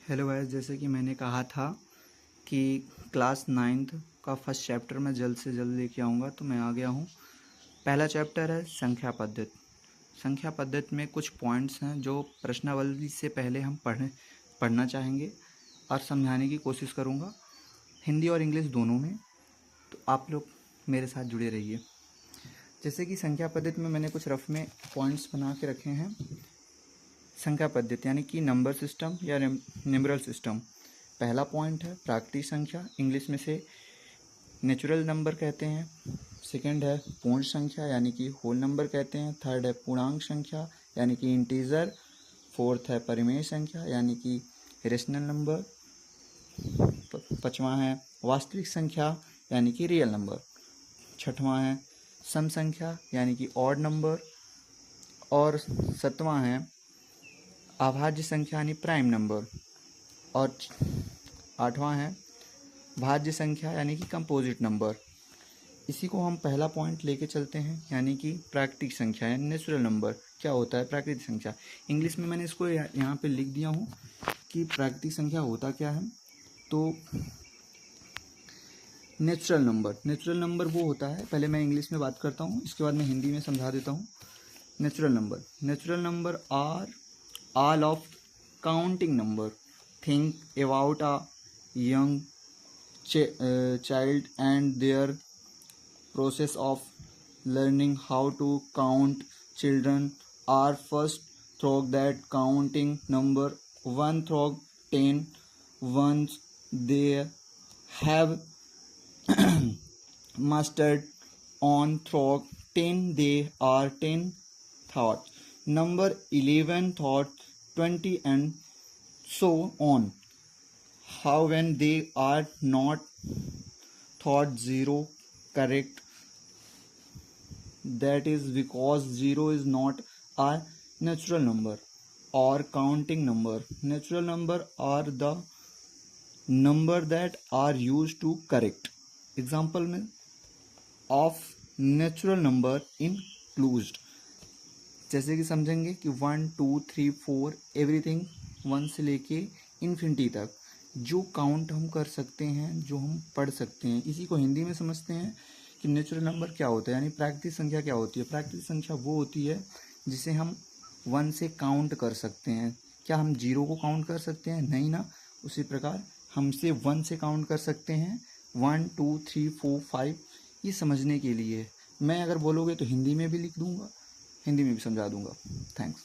Hello guys, जैसे कि मैंने कहा था कि क्लास 9th का फर्स्ट चैप्टर मैं जल्द से जल्द लेके आऊँगा, तो मैं आ गया हूँ। पहला चैप्टर है संख्या पद्धति। संख्या पद्धति में कुछ पॉइंट्स हैं जो प्रश्नावली से पहले हम पढ़ना चाहेंगे और समझाने की कोशिश करूँगा, हिंदी और इंग्लिश दोनों में। तो आप लोग मेरे साथ जुड़े रहिए। जैसे कि संख्या पद्धति में मैंने कुछ रफ में पॉइंट्स बना के रखे हैं। संख्या पद्धति यानी कि नंबर सिस्टम या न्यूमरल सिस्टम। पहला पॉइंट है प्राकृतिक संख्या, इंग्लिश में से नेचुरल नंबर कहते हैं। सेकंड है पूर्ण संख्या यानी कि होल नंबर कहते हैं। थर्ड है पूर्णांक संख्या यानी कि इंटीजर। फोर्थ है परिमेय संख्या यानी कि रेशनल नंबर। पांचवा है वास्तविक संख्या यानी कि रियल नंबर। छठवां है सम संख्या यानी कि ऑड नंबर। और सातवां है अभाज्य संख्या यानी प्राइम नंबर। और आठवां है भाज्य संख्या यानी कि कंपोजिट नंबर। इसी को हम पहला पॉइंट लेके चलते हैं, यानी कि प्राकृतिक संख्या यानी नेचुरल नंबर। क्या होता है प्राकृतिक संख्या? इंग्लिश में मैंने इसको यहाँ पे लिख दिया हूँ कि प्राकृतिक संख्या होता क्या है। तो नेचुरल नंबर वो होता है, पहले मैं इंग्लिश में बात करता हूँ, इसके बाद मैं हिंदी में समझा देता हूँ। Natural number are all of counting number. Think about a young child and their process of learning how to count. Children are first taught that counting number 1 through 10. Once they have mastered on through 10, they are 10 thoughts. Number 11 thought 20 and so on. How when they are not thought 0 correct, that is because 0 is not a natural number or counting number. Natural number are the number that are used to correct. Example में of natural number included, जैसे कि समझेंगे कि 1 2 3 4 everything 1 से लेके infinity तक जो count हम कर सकते हैं, जो हम पढ़ सकते हैं, इसी को हिंदी में समझते हैं कि नेचुरल नंबर क्या होता है, यानी प्राकृतिक संख्या क्या होती है। प्राकृतिक संख्या वो होती है जिसे हम 1 से काउंट कर सकते हैं। क्या हम 0 को काउंट कर सकते हैं? नहीं ना। उसी प्रकार हमसे 1 से काउंट कर सकते हैं, 1 2 3 4 5। ये समझने के लिए मैं अगर बोलोगे तो हिंदी में भी लिख दूंगा, हिंदी में भी समझा दूंगा। थैंक्स।